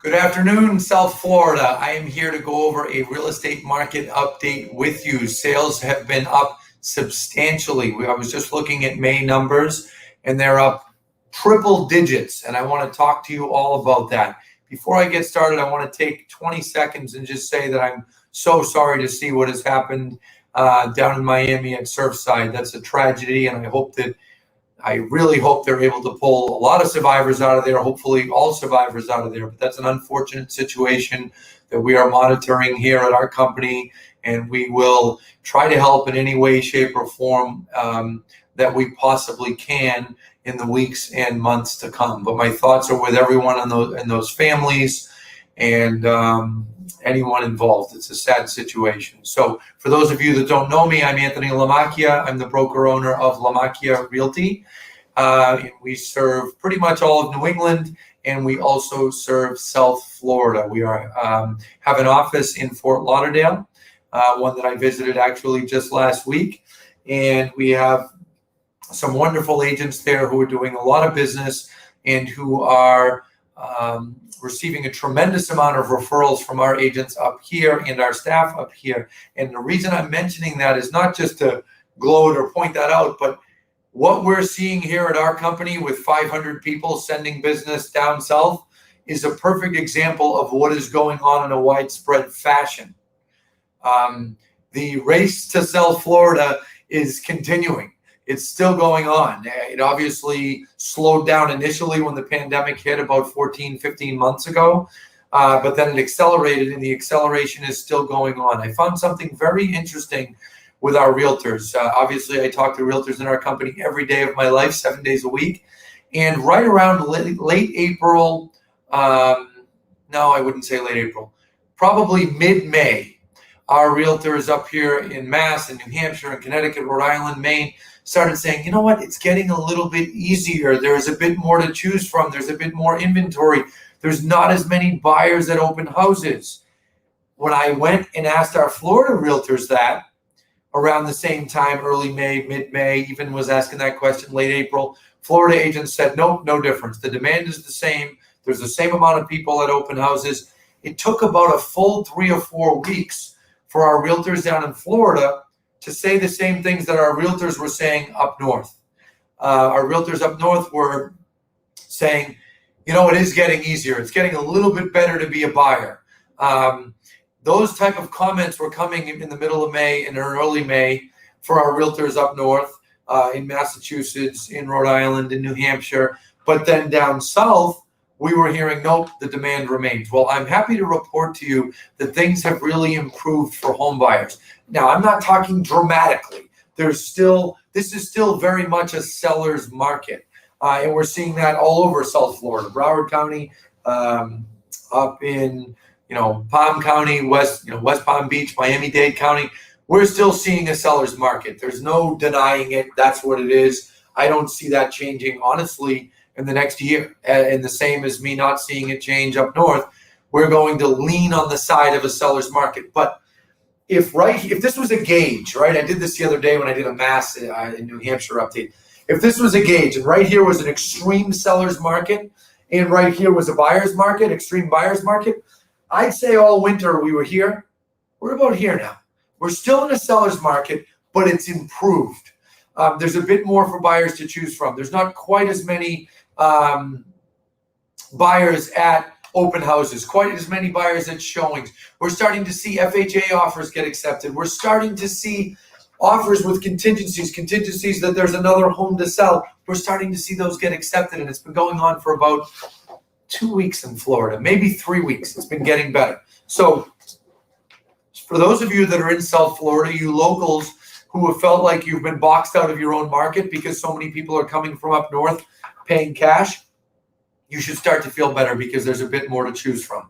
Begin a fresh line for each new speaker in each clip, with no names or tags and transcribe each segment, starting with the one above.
Good afternoon, South Florida. I am here to go over a real estate market update with you. Sales have been up substantially. I was just looking at May numbers and they're up triple digits, and I want to talk to you all about that. Before I get started, I want to take 20 seconds and just say that I'm so sorry to see what has happened down in Miami at Surfside. That's a tragedy, and I really hope they're able to pull a lot of survivors out of there, hopefully all survivors out of there. But that's an unfortunate situation that we are monitoring here at our company, and we will try to help in any way, shape, or form that we possibly can in the weeks and months to come. But my thoughts are with everyone in those families and anyone involved. It's a sad situation. So for those of you that don't know me, I'm Anthony Lamacchia. I'm the broker owner of Lamacchia Realty. We serve pretty much all of New England, and we also serve South Florida. We have an office in Fort Lauderdale, one that I visited actually just last week. And we have some wonderful agents there who are doing a lot of business and who are receiving a tremendous amount of referrals from our agents up here and our staff up here. And the reason I'm mentioning that is not just to gloat or point that out, but what we're seeing here at our company with 500 people sending business down south is a perfect example of what is going on in a widespread fashion. The race to South Florida is continuing. It's still going on. It obviously slowed down initially when the pandemic hit about 14, 15 months ago, but then it accelerated, and the acceleration is still going on. I found something very interesting with our realtors. Obviously, I talk to realtors in our company every day of my life, 7 days a week. And right around late April, no, I wouldn't say late April, probably mid-May, our realtors up here in Mass and New Hampshire and Connecticut, Rhode Island, Maine, started saying, you know what, it's getting a little bit easier. There's a bit more to choose from. There's a bit more inventory. There's not as many buyers at open houses. When I went and asked our Florida realtors that around the same time, early May, mid-May, even was asking that question late April, Florida agents said, nope, no difference. The demand is the same. There's the same amount of people at open houses. It took about a full 3 or 4 weeks for our realtors down in Florida to say the same things that our realtors were saying up north. Our realtors up north were saying, you know, it is getting easier. It's getting a little bit better to be a buyer. Those type of comments were coming in the middle of May and early May for our realtors up north in Massachusetts, in Rhode Island, in New Hampshire. But then down south, we were hearing, nope, the demand remains. Well, I'm happy to report to you that things have really improved for home buyers. Now, I'm not talking dramatically. This is still very much a seller's market. And we're seeing that all over South Florida, Broward County, up in Palm County, West Palm Beach, Miami-Dade County. We're still seeing a seller's market. There's no denying it. That's what it is. I don't see that changing, honestly, in the next year. And the same as me not seeing it change up north. We're going to lean on the side of a seller's market. But if this was a gauge, right? I did this the other day when I did a Mass in New Hampshire update. If this was a gauge, and right here was an extreme seller's market, and right here was a buyer's market, extreme buyer's market, I'd say all winter we were here. We're about here now. We're still in a seller's market, but it's improved. There's a bit more for buyers to choose from. There's not quite as many buyers at open houses, quite as many buyers at showings. We're starting to see FHA offers get accepted. We're starting to see offers with contingencies that there's another home to sell. We're starting to see those get accepted, and it's been going on for about 2 weeks in Florida, maybe 3 weeks. It's been getting better. So for those of you that are in South Florida, you locals who have felt like you've been boxed out of your own market because so many people are coming from up north paying cash, you should start to feel better because there's a bit more to choose from.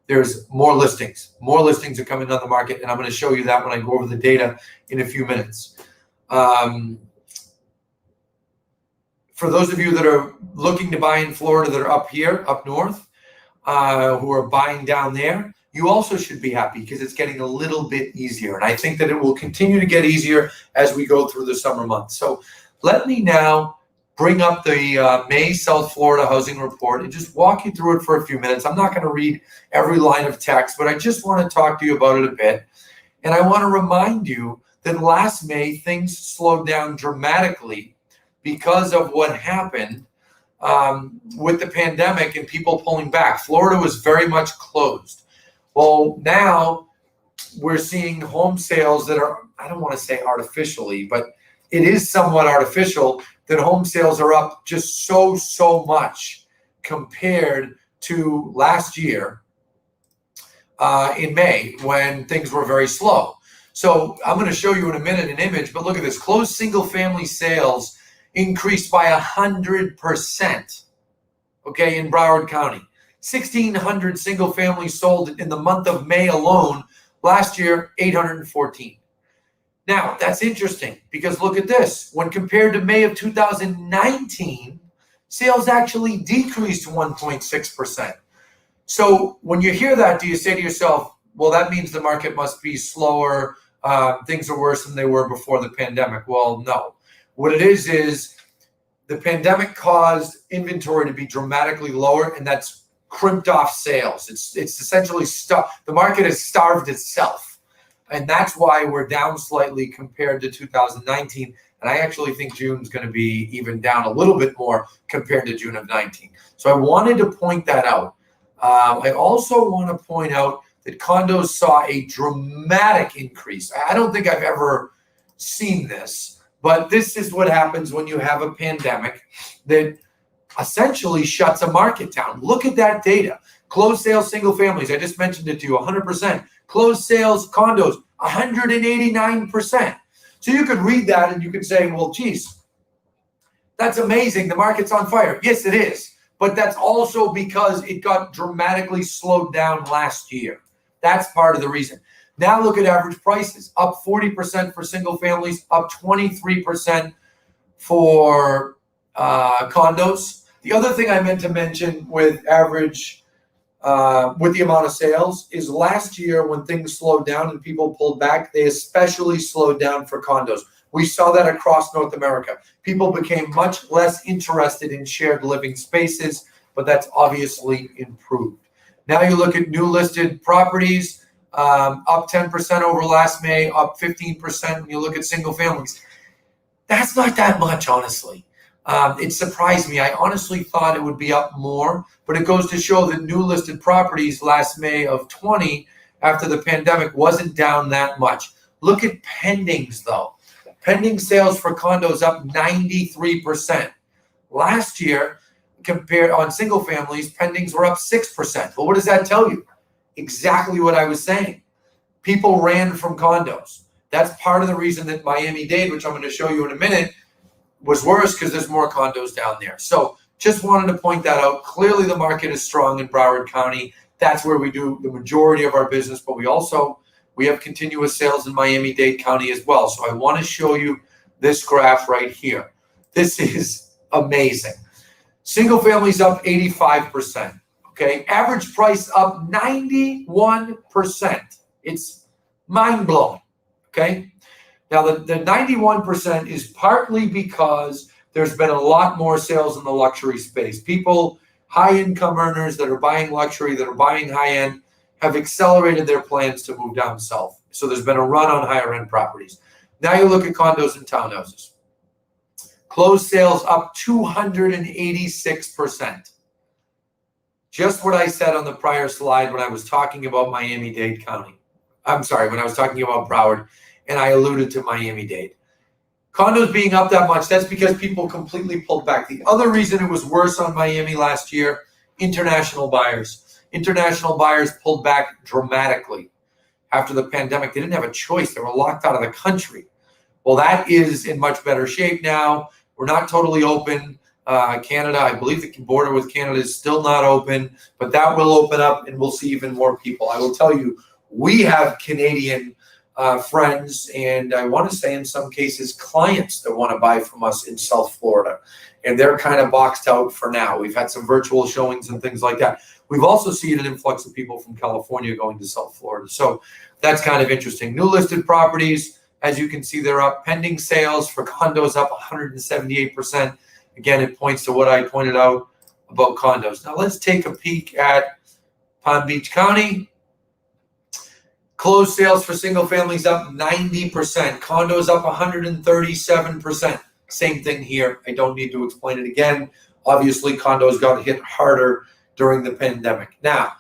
There's more listings. More listings are coming on the market, and I'm going to show you that when I go over the data in a few minutes. For those of you that are looking to buy in Florida that are up here, up north, who are buying down there, you also should be happy because it's getting a little bit easier. And I think that it will continue to get easier as we go through the summer months. So let me now bring up the May South Florida housing report and just walk you through it for a few minutes. I'm not going to read every line of text, but I just want to talk to you about it a bit. And I want to remind you that last May, things slowed down dramatically because of what happened with the pandemic and people pulling back. Florida was very much closed. Well, now we're seeing home sales that are, I don't want to say artificially, but it is somewhat artificial that home sales are up just so much compared to last year in May when things were very slow. So I'm going to show you in a minute an image, but look at this. Closed single family sales increased by 100%, okay, in Broward County. 1,600 single families sold in the month of May alone. Last year, 814. Now, that's interesting because look at this. When compared to May of 2019, sales actually decreased 1.6%. So when you hear that, do you say to yourself, well, that means the market must be slower, things are worse than they were before the pandemic? Well, no. What it is the pandemic caused inventory to be dramatically lower, and that's crimped off sales. It's essentially the market has starved itself, and that's why we're down slightly compared to 2019. And I actually think June's going to be even down a little bit more compared to June of 19. So I wanted to point that out. I also want to point out that condos saw a dramatic increase. I don't think I've ever seen this, but this is what happens when you have a pandemic that essentially shuts a market down. Look at that data. Closed sales, single families, I just mentioned it to you, 100%. Closed sales, condos, 189%. So you could read that and you could say, well, geez, that's amazing. The market's on fire. Yes, it is. But that's also because it got dramatically slowed down last year. That's part of the reason. Now look at average prices, up 40% for single families, up 23% for condos. The other thing I meant to mention with average, with the amount of sales is last year when things slowed down and people pulled back, they especially slowed down for condos. We saw that across North America. People became much less interested in shared living spaces, but that's obviously improved. Now you look at new listed properties, up 10% over last May, up 15% when you look at single families. That's not that much, honestly. It surprised me. I honestly thought it would be up more, but it goes to show that new listed properties last May of 20 after the pandemic wasn't down that much. Look at pendings though. Pending sales for condos up 93%. Last year, compared on single families, pendings were up 6%. Well, what does that tell you? Exactly what I was saying. People ran from condos. That's part of the reason that Miami-Dade, which I'm going to show you in a minute, was worse because there's more condos down there. So just wanted to point that out. Clearly the market is strong in Broward County. That's where we do the majority of our business, but we have continuous sales in Miami-Dade County as well. So I want to show you this graph right here. This is amazing. Single families up 85%. Okay, average price up 91%. It's mind-blowing. Okay, now the 91% is partly because there's been a lot more sales in the luxury space. People, high-income earners that are buying luxury, that are buying high-end, have accelerated their plans to move down south. So there's been a run on higher-end properties. Now you look at condos and townhouses. Closed sales up 286%. Just what I said on the prior slide when I was talking about Miami-Dade County. I'm sorry, when I was talking about Broward, and I alluded to Miami-Dade. Condos being up that much, that's because people completely pulled back. The other reason it was worse on Miami last year, international buyers. International buyers pulled back dramatically after the pandemic. They didn't have a choice. They were locked out of the country. Well, that is in much better shape now. We're not totally open. Canada, I believe the border with Canada is still not open, but that will open up and we'll see even more people. I will tell you, we have Canadian friends, and I want to say in some cases clients that want to buy from us in South Florida, and they're kind of boxed out for now. We've had some virtual showings and things like that. We've also seen an influx of people from California going to South Florida, so that's kind of interesting. New listed properties, as you can see, they're up. Pending sales for condos up 178%, Again, it points to what I pointed out about condos. Now let's take a peek at Palm Beach County. Closed sales for single families up 90%. Condos up 137%. Same thing here. I don't need to explain it again. Obviously, condos got hit harder during the pandemic. Now,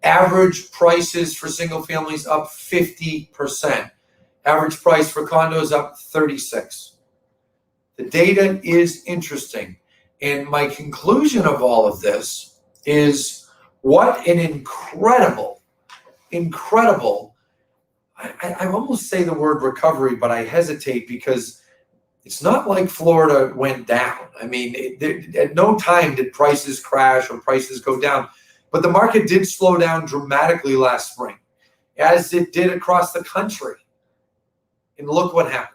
average prices for single families up 50%. Average price for condos up 36%. The data is interesting. And my conclusion of all of this is what an incredible, I almost say the word recovery, but I hesitate because it's not like Florida went down. I mean, at no time did prices crash or prices go down, but the market did slow down dramatically last spring, as it did across the country. And look what happened.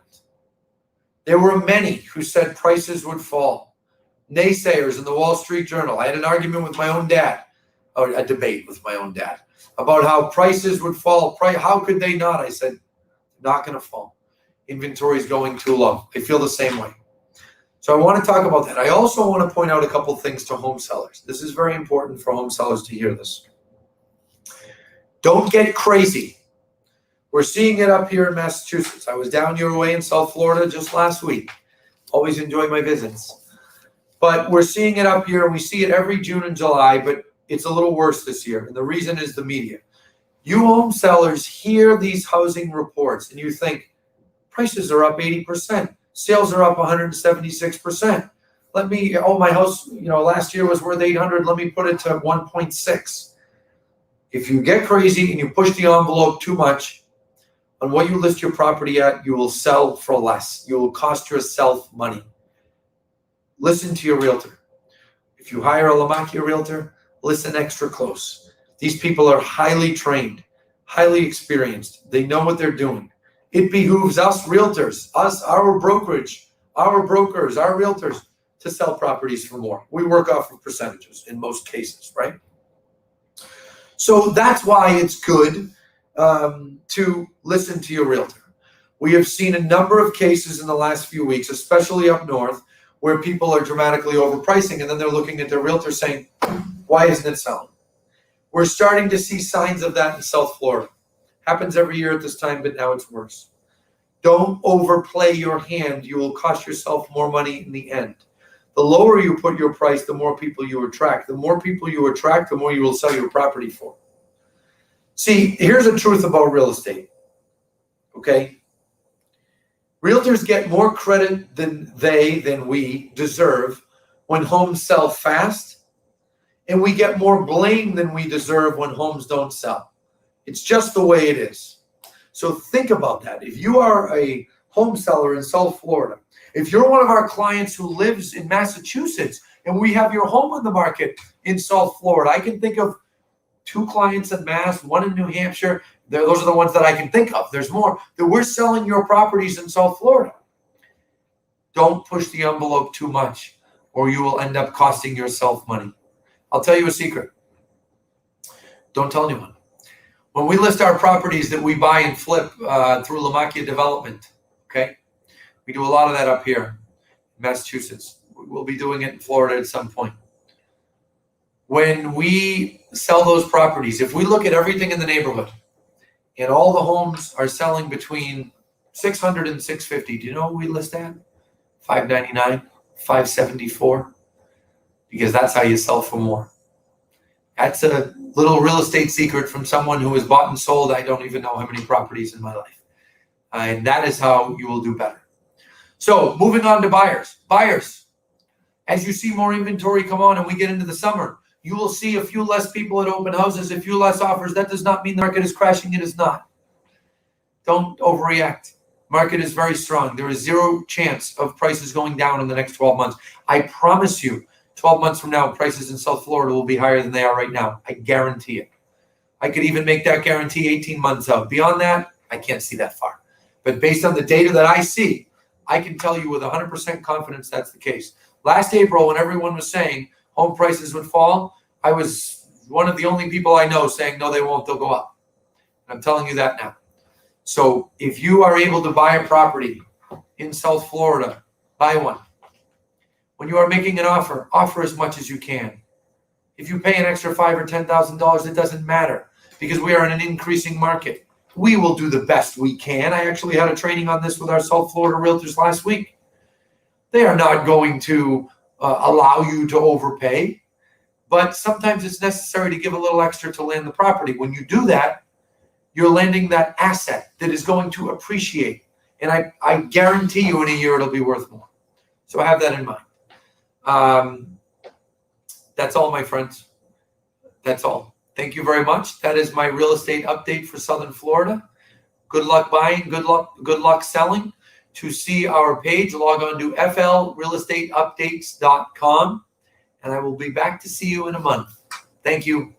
There were many who said prices would fall. Naysayers in the Wall Street Journal. I had an argument with my own dad, or a debate with my own dad, about how prices would fall. How could they not? I said, not going to fall. Inventory is going too low. I feel the same way. So I want to talk about that. I also want to point out a couple things to home sellers. This is very important for home sellers to hear this. Don't get crazy. We're seeing it up here in Massachusetts. I was down your way in South Florida just last week. Always enjoy my visits. But we're seeing it up here, and we see it every June and July, but it's a little worse this year. And the reason is the media. You home sellers hear these housing reports, and you think, prices are up 80%. Sales are up 176%. My house, last year was worth 800. Let me put it to 1.6. If you get crazy and you push the envelope too much on what you list your property at, you will sell for less. You will cost yourself money. Listen to your realtor. If you hire a Lamakia realtor, listen extra close. These people are highly trained, highly experienced. They know what they're doing. It behooves us realtors, our brokerage, our brokers, our realtors to sell properties for more. We work off of percentages in most cases, right? So that's why it's good to listen to your realtor. We have seen a number of cases in the last few weeks, especially up north, where people are dramatically overpricing, and then they're looking at their realtor saying, why isn't it selling? We're starting to see signs of that in South Florida. Happens every year at this time, but now it's worse. Don't overplay your hand. You will cost yourself more money in the end. The lower you put your price, the more people you attract. The more people you attract, the more you will sell your property for. See, here's the truth about real estate, okay? Realtors get more credit than we deserve when homes sell fast, and we get more blame than we deserve when homes don't sell. It's just the way it is. So think about that. If you are a home seller in South Florida, if you're one of our clients who lives in Massachusetts and we have your home on the market in South Florida, I can think of 2 clients in Mass, 1 in New Hampshire. Those are the ones that I can think of. There's more that we're selling your properties in South Florida. Don't push the envelope too much, or you will end up costing yourself money. I'll tell you a secret. Don't tell anyone. When we list our properties that we buy and flip through Lamakia Development, okay? We do a lot of that up here in Massachusetts. We'll be doing it in Florida at some point. When we sell those properties, if we look at everything in the neighborhood and all the homes are selling between $600 and $650, do you know what we list at? $599, $574, because that's how you sell for more. That's a little real estate secret from someone who has bought and sold. I don't even know how many properties in my life. And that is how you will do better. So moving on to buyers. Buyers, as you see more inventory come on and we get into the summer, you will see a few less people at open houses, a few less offers. That does not mean the market is crashing. It is not. Don't overreact. Market is very strong. There is zero chance of prices going down in the next 12 months. I promise you, 12 months from now, prices in South Florida will be higher than they are right now. I guarantee it. I could even make that guarantee 18 months out. Beyond that, I can't see that far. But based on the data that I see, I can tell you with 100% confidence that's the case. Last April, when everyone was saying home prices would fall, I was one of the only people I know saying, no, they won't, they'll go up. I'm telling you that now. So if you are able to buy a property in South Florida, buy one. When you are making an offer, offer as much as you can. If you pay an extra $5,000 or $10,000, it doesn't matter because we are in an increasing market. We will do the best we can. I actually had a training on this with our South Florida realtors last week. They are not going to allow you to overpay, but sometimes it's necessary to give a little extra to land the property. When you do that, you're landing that asset that is going to appreciate. And I guarantee you in a year it'll be worth more. So have that in mind. That's all, my friends. That's all. Thank you very much. That is my real estate update for Southern Florida. Good luck buying. Good luck selling. To see our page, log on to flrealestateupdates.com. And I will be back to see you in a month. Thank you.